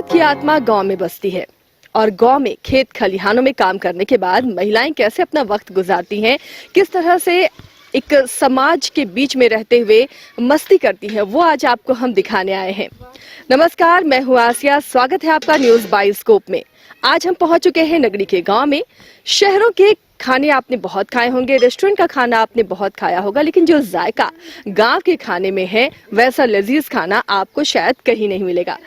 भारत की आत्मा गांव में बसती है और गांव में खेत खलिहानों में काम करने के बाद महिलाएं कैसे अपना वक्त गुजारती हैं, किस तरह से एक समाज के बीच में रहते हुए मस्ती करती हैं, वो आज आपको हम दिखाने आए हैं। नमस्कार, मैं हूं आसिया। स्वागत है आपका न्यूज बाइस्कोप में। आज हम पहुंच चुके हैं नगरी के गांव में। शहरों के खाने आपने बहुत खाए होंगे, रेस्टोरेंट का खाना आपने बहुत खाया होगा, लेकिन जो जायका गांव के खाने में है वैसा लजीज खाना आपको शायद कहीं नहीं मिलेगा।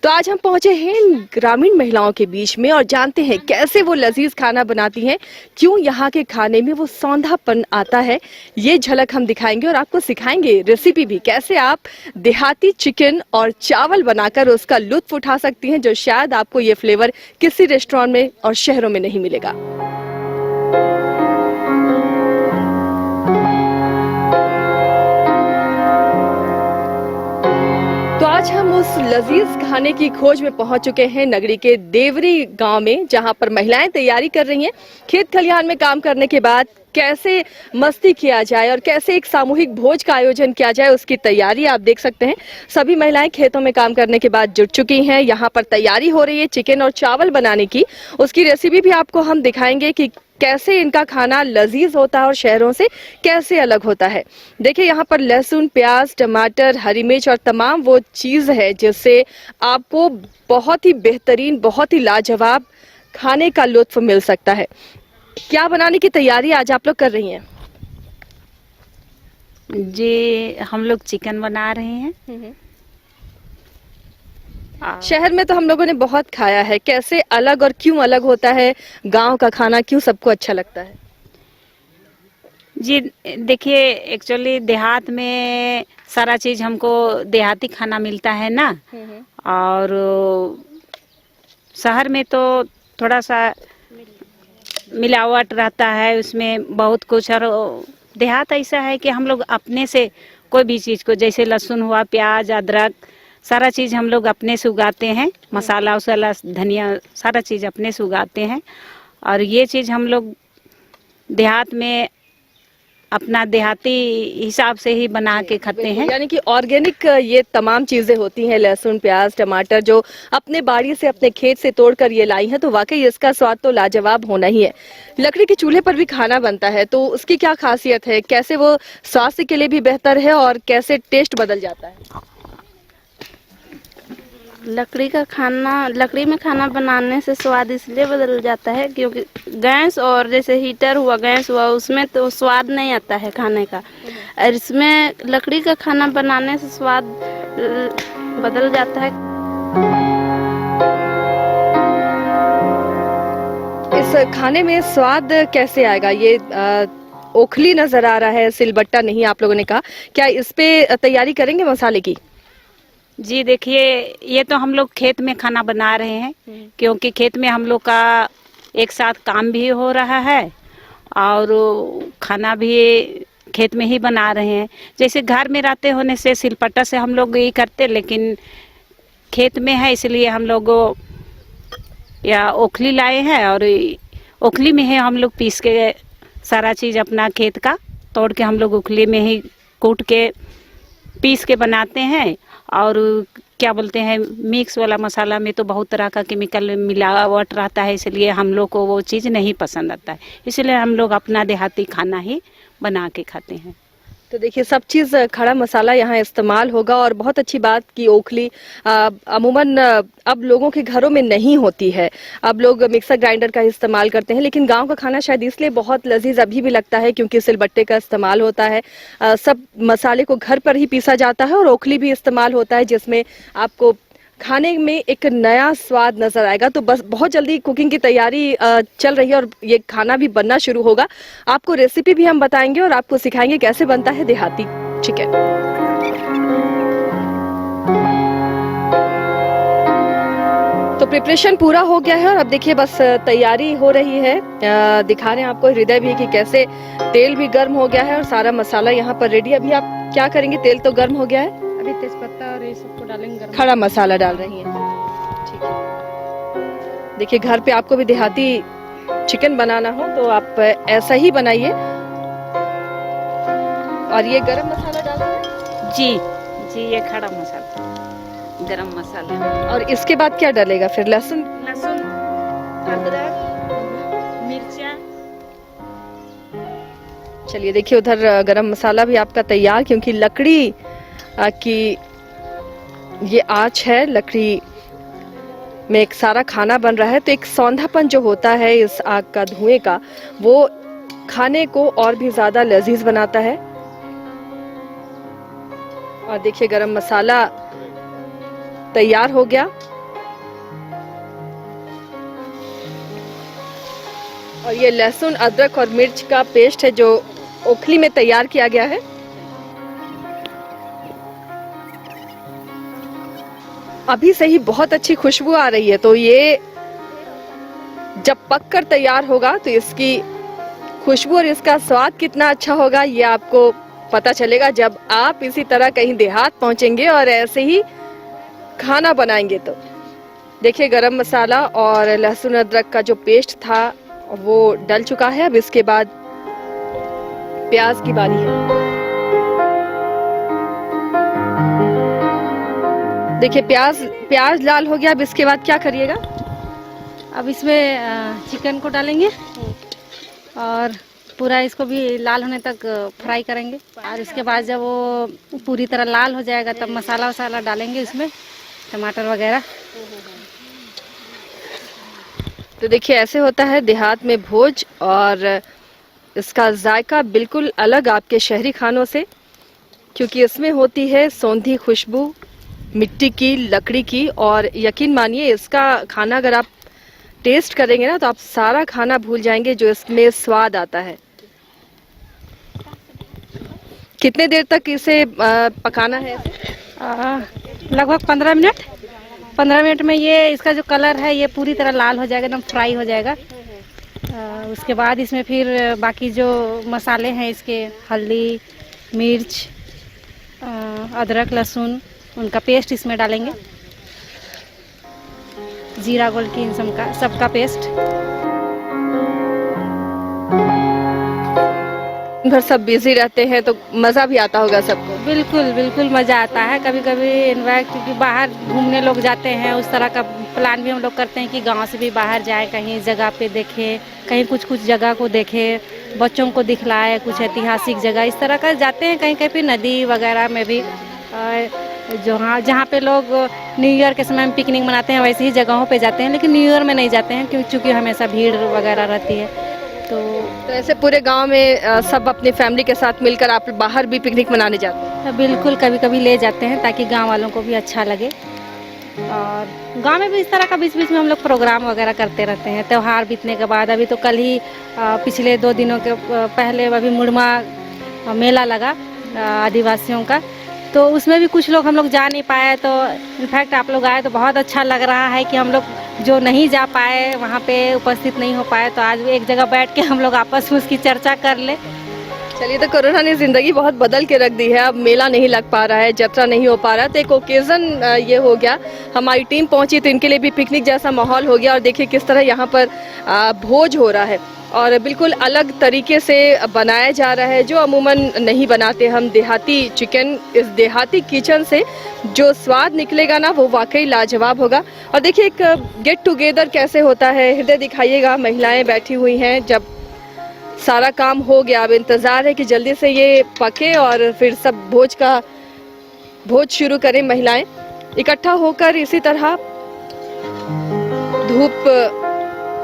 तो आज हम पहुंचे हैं ग्रामीण महिलाओं के बीच में और जानते हैं कैसे वो लजीज खाना बनाती हैं, क्यों यहाँ के खाने में वो सौंधापन आता है। ये झलक हम दिखाएंगे और आपको सिखाएंगे रेसिपी भी, कैसे आप देहाती चिकन और चावल बनाकर उसका लुत्फ उठा सकती हैं, जो शायद आपको ये फ्लेवर किसी रेस्टोरेंट में और शहरों में नहीं मिलेगा। तो आज हम उस लजीज खाने की खोज में पहुंच चुके हैं नगरी के देवरी गांव में, जहां पर महिलाएं तैयारी कर रही हैं खेत खलिहान में काम करने के बाद कैसे मस्ती किया जाए और कैसे एक सामूहिक भोज का आयोजन किया जाए, उसकी तैयारी आप देख सकते हैं। सभी महिलाएं खेतों में काम करने के बाद जुट चुकी हैं। यहाँ पर तैयारी हो रही है चिकन और चावल बनाने की। उसकी रेसिपी भी आपको हम दिखाएंगे कि कैसे इनका खाना लजीज होता है और शहरों से कैसे अलग होता है। देखिए, यहाँ पर लहसुन, प्याज, टमाटर, हरी मिर्च और तमाम वो चीज़ है जिससे आपको बहुत ही बेहतरीन, बहुत ही लाजवाब खाने का लुत्फ मिल सकता है। क्या बनाने की तैयारी आज आप लोग कर रही हैं? जी, हम लोग चिकन बना रहे हैं। शहर में तो हम लोगों ने बहुत खाया है, कैसे अलग और क्यों अलग होता है गांव का खाना, क्यों सबको अच्छा लगता है? जी देखिए, एक्चुअली देहात में सारा चीज हमको देहाती खाना मिलता है ना, और शहर में तो थोड़ा सा मिलावट रहता है, उसमें बहुत कुछ। और देहात ऐसा है कि हम लोग अपने से कोई भी चीज़ को, जैसे लहसुन हुआ, प्याज, अदरक, सारा चीज़ हम लोग अपने से उगाते हैं। मसाला वसाला, धनिया, सारा चीज़ अपने से उगाते हैं। और ये चीज़ हम लोग देहात में अपना देहाती हिसाब से ही बना के खाते हैं। यानी कि ऑर्गेनिक ये तमाम चीजें होती हैं, लहसुन, प्याज, टमाटर, जो अपने बाड़ी से, अपने खेत से तोड़कर ये लाई हैं, तो वाकई इसका स्वाद तो लाजवाब होना ही है। लकड़ी के चूल्हे पर भी खाना बनता है, तो उसकी क्या खासियत है, कैसे वो स्वास्थ्य के लिए भी बेहतर है और कैसे टेस्ट बदल जाता है? लकड़ी में खाना बनाने से स्वाद इसलिए बदल जाता है क्योंकि गैस और जैसे हीटर हुआ, गैस हुआ, उसमें तो स्वाद नहीं आता है खाने का। और इसमें लकड़ी का खाना बनाने से स्वाद बदल जाता है। इस खाने में स्वाद कैसे आएगा? ये ओखली नजर आ रहा है, सिलबट्टा नहीं आप लोगों ने कहा। क्या इस पे तैयारी करेंगे मसाले की? जी देखिए, ये तो हम लोग खेत में खाना बना रहे हैं, क्योंकि खेत में हम लोग का एक साथ काम भी हो रहा है और खाना भी खेत में ही बना रहे हैं। जैसे घर में रहते होने से सिलपट्टा से हम लोग ये करते, लेकिन खेत में है इसलिए हम लोग या ओखली लाए हैं, और ओखली में है हम लोग पीस के सारा चीज़ अपना खेत का तोड़ के हम लोग ओखली में ही कूट के पीस के बनाते हैं। और क्या बोलते हैं, मिक्स वाला मसाला में तो बहुत तरह का केमिकल मिलावट रहता है, इसलिए हम लोग को वो चीज़ नहीं पसंद आता है। इसलिए हम लोग अपना देहाती खाना ही बना के खाते हैं। तो देखिए, सब चीज़ खड़ा मसाला यहाँ इस्तेमाल होगा। और बहुत अच्छी बात कि ओखली अमूमन अब लोगों के घरों में नहीं होती है, अब लोग मिक्सर ग्राइंडर का इस्तेमाल करते हैं। लेकिन गांव का खाना शायद इसलिए बहुत लजीज अभी भी लगता है क्योंकि सिलबट्टे का इस्तेमाल होता है। सब मसाले को घर पर ही पीसा जाता है और ओखली भी इस्तेमाल होता है, जिसमें आपको खाने में एक नया स्वाद नजर आएगा। तो बस बहुत जल्दी कुकिंग की तैयारी चल रही है और ये खाना भी बनना शुरू होगा। आपको रेसिपी भी हम बताएंगे और आपको सिखाएंगे कैसे बनता है देहाती चिकन। तो प्रिपरेशन पूरा हो गया है और अब देखिए बस तैयारी हो रही है। दिखा रहे हैं आपको हृदय भी कि कैसे तेल भी गर्म हो गया है और सारा मसाला यहाँ पर रेडी। अभी आप क्या करेंगे? तेल तो गर्म हो गया है, अभी तेजपत्ता और ये सबको डालेंगे, खड़ा मसाला डाल रही हैं। ठीक है, देखिए घर पे आपको भी देहाती चिकन बनाना हो तो आप ऐसा ही बनाइए। और ये गरम मसाला डाल रहे हैं? जी जी, ये खड़ा मसाला गरम मसाला और इसके बाद क्या डलेगा फिर? लहसुन, लहसुन, अदरक, मिर्चा। चलिए देखिए उधर गरम मसाला भी आपका तैयार, क्योंकि लकड़ी की ये आँच है, लकड़ी में एक सारा खाना बन रहा है, तो एक सौंधापन जो होता है इस आग का, धुएं का, वो खाने को और भी ज्यादा लजीज बनाता है। और देखिए गरम मसाला तैयार हो गया और ये लहसुन, अदरक और मिर्च का पेस्ट है जो ओखली में तैयार किया गया है। अभी से ही बहुत अच्छी खुशबू आ रही है, तो ये जब पककर तैयार होगा तो इसकी खुशबू और इसका स्वाद कितना अच्छा होगा ये आपको पता चलेगा जब आप इसी तरह कहीं देहात पहुंचेंगे और ऐसे ही खाना बनाएंगे। तो देखिए गरम मसाला और लहसुन अदरक का जो पेस्ट था वो डल चुका है। अब इसके बाद प्याज की बारी है। देखिए प्याज लाल हो गया। अब इसके बाद क्या करिएगा? अब इसमें चिकन को डालेंगे और पूरा इसको भी लाल होने तक फ्राई करेंगे और इसके बाद जब वो पूरी तरह लाल हो जाएगा तब मसाला वसाला डालेंगे इसमें, टमाटर वगैरह। तो देखिए ऐसे होता है देहात में भोज, और इसका जायका बिल्कुल अलग आपके शहरी खानों से, क्योंकि इसमें होती है सौंधी खुशबू मिट्टी की, लकड़ी की, और यकीन मानिए इसका खाना अगर आप टेस्ट करेंगे ना तो आप सारा खाना भूल जाएंगे जो इसमें स्वाद आता है। कितने देर तक इसे पकाना है? लगभग 15 मिनट। 15 मिनट में ये इसका जो कलर है ये पूरी तरह लाल हो जाएगा, एकदम फ्राई हो जाएगा। उसके बाद इसमें फिर बाकी जो मसाले हैं इसके, हल्दी, मिर्च, अदरक, लहसुन, उनका पेस्ट इसमें डालेंगे, जीरा गोलकी, इन सबका पेस्ट। घर सब बिजी रहते हैं तो मजा भी आता होगा सबको। बिल्कुल बिल्कुल मज़ा आता है। कभी कभी इनफैक्ट क्योंकि बाहर घूमने लोग जाते हैं, उस तरह का प्लान भी हम लोग करते हैं कि गांव से भी बाहर जाए, कहीं जगह पे देखें, कहीं कुछ जगह को देखें, बच्चों को दिखलाए, कुछ ऐतिहासिक जगह इस तरह का जाते हैं। कहीं कहीं नदी वगैरह में भी जहाँ पे लोग न्यू ईयर के समय में पिकनिक मनाते हैं वैसे ही जगहों पे जाते हैं, लेकिन न्यू ईयर में नहीं जाते हैं क्योंकि हमेशा भीड़ वगैरह रहती है। तो ऐसे पूरे गांव में सब अपनी फैमिली के साथ मिलकर आप बाहर भी पिकनिक मनाने जाते हैं? बिल्कुल, कभी कभी ले जाते हैं ताकि गांव वालों को भी अच्छा लगे। और गांव में भी इस तरह का बीच बीच में हम लोग प्रोग्राम वगैरह करते रहते हैं। त्यौहार बीतने के बाद, अभी तो कल ही पिछले 2 दिनों के पहले अभी मुड़मा मेला लगा आदिवासियों का, तो उसमें भी कुछ लोग हम लोग जा नहीं पाए। तो इनफैक्ट आप लोग आए तो बहुत अच्छा लग रहा है कि हम लोग जो नहीं जा पाए, वहाँ पे उपस्थित नहीं हो पाए, तो आज एक जगह बैठ के हम लोग आपस में उसकी चर्चा कर ले। चलिए, तो कोरोना ने जिंदगी बहुत बदल के रख दी है। अब मेला नहीं लग पा रहा है, यात्रा नहीं हो पा रहा है, तो एक ओकेजन ये हो गया। हमारी टीम पहुंची तो इनके लिए भी पिकनिक जैसा माहौल हो गया। और देखिए किस तरह यहाँ पर भोज हो रहा है और बिल्कुल अलग तरीके से बनाया जा रहा है, जो अमूमन नहीं बनाते हम। देहाती चिकन, इस देहाती किचन से जो स्वाद निकलेगा ना वो वाकई लाजवाब होगा। और देखिए एक गेट टुगेदर कैसे होता है, हृदय दिखाइएगा। महिलाएं बैठी हुई हैं, जब सारा काम हो गया अब इंतज़ार है कि जल्दी से ये पके और फिर सब भोज शुरू करें। महिलाएं इकट्ठा होकर इसी तरह धूप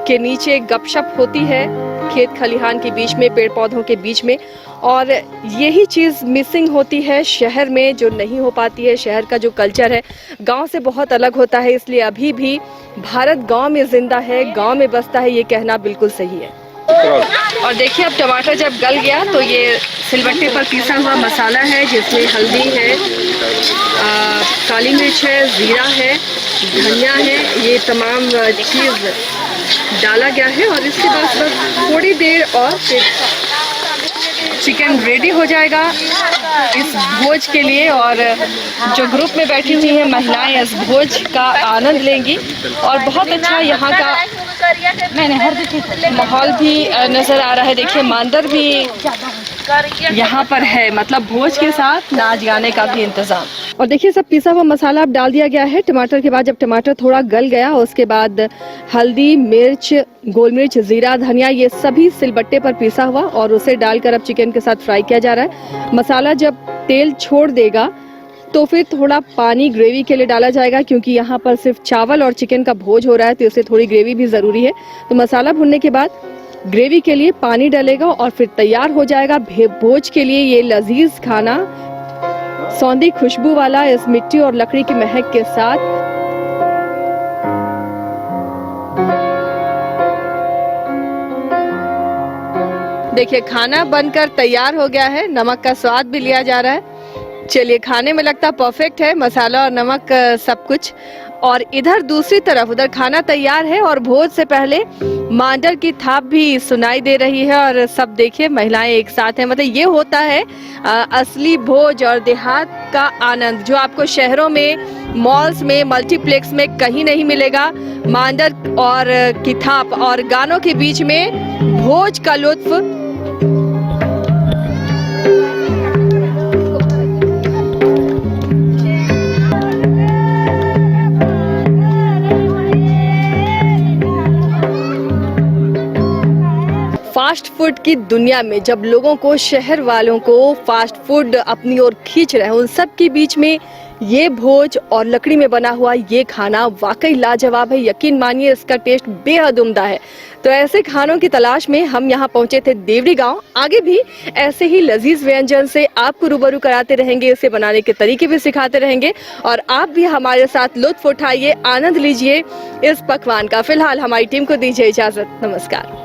के नीचे गपशप होती है, खेत खलिहान के बीच में, पेड़ पौधों के बीच में। और यही चीज़ मिसिंग होती है शहर में, जो नहीं हो पाती है। शहर का जो कल्चर है गांव से बहुत अलग होता है, इसलिए अभी भी भारत गांव में जिंदा है, गांव में बसता है, ये कहना बिल्कुल सही है। और देखिए अब टमाटर जब गल गया तो ये सिलबट्टे पर पीसा हुआ मसाला है, जिसमें हल्दी है, काली मिर्च है, जीरा है, धनिया है, ये तमाम चीज़ डाला गया है। और इसके बाद बस थोड़ी देर और फिर चिकन रेडी हो जाएगा इस भोज के लिए। और जो ग्रुप में बैठी हुई हैं महिलाएं इस भोज का आनंद लेंगी। और बहुत अच्छा यहाँ का माहौल भी नज़र आ रहा है। देखिए मांदर भी यहाँ पर है, मतलब भोज के साथ नाच गाने का भी इंतजाम। और देखिए सब पिसा हुआ मसाला अब डाल दिया गया है टमाटर के बाद। जब टमाटर थोड़ा गल गया उसके बाद हल्दी, मिर्च, गोल मिर्च, जीरा, धनिया ये सभी सिलबट्टे पर पिसा हुआ और उसे डालकर अब चिकन के साथ फ्राई किया जा रहा है। मसाला जब तेल छोड़ देगा तो फिर थोड़ा पानी ग्रेवी के लिए डाला जाएगा, क्योंकि यहाँ पर सिर्फ चावल और चिकन का भोज हो रहा है तो इससे थोड़ी ग्रेवी भी ज़रूरी है। तो मसाला भुनने के बाद ग्रेवी के लिए पानी डलेगा और फिर तैयार हो जाएगा भोज के लिए ये लजीज खाना, सौंधी खुशबू वाला, इस मिट्टी और लकड़ी की महक के साथ। देखिए खाना बनकर तैयार हो गया है, नमक का स्वाद भी लिया जा रहा है। चलिए खाने में लगता परफेक्ट है, मसाला और नमक सब कुछ। और इधर दूसरी तरफ उधर खाना तैयार है और भोज से पहले मांडर की थाप भी सुनाई दे रही है और सब देखिए महिलाएं एक साथ हैं। मतलब ये होता है असली भोज और देहात का आनंद, जो आपको शहरों में, मॉल्स में, मल्टीप्लेक्स में कहीं नहीं मिलेगा। मांडर और की थाप और गानों के बीच में भोज का लुत्फ। फास्ट फूड की दुनिया में जब लोगों को, शहर वालों को फास्ट फूड अपनी ओर खींच रहे हैं, उन सब के बीच में ये भोज और लकड़ी में बना हुआ ये खाना वाकई लाजवाब है। यकीन मानिए इसका टेस्ट बेहद उम्दा है। तो ऐसे खानों की तलाश में हम यहाँ पहुंचे थे देवरी गांव। आगे भी ऐसे ही लजीज व्यंजन से आपको रूबरू कराते रहेंगे, इसे बनाने के तरीके भी सिखाते रहेंगे और आप भी हमारे साथ लुत्फ उठाइए, आनंद लीजिए इस पकवान का। फिलहाल हमारी टीम को दीजिए इजाजत, नमस्कार।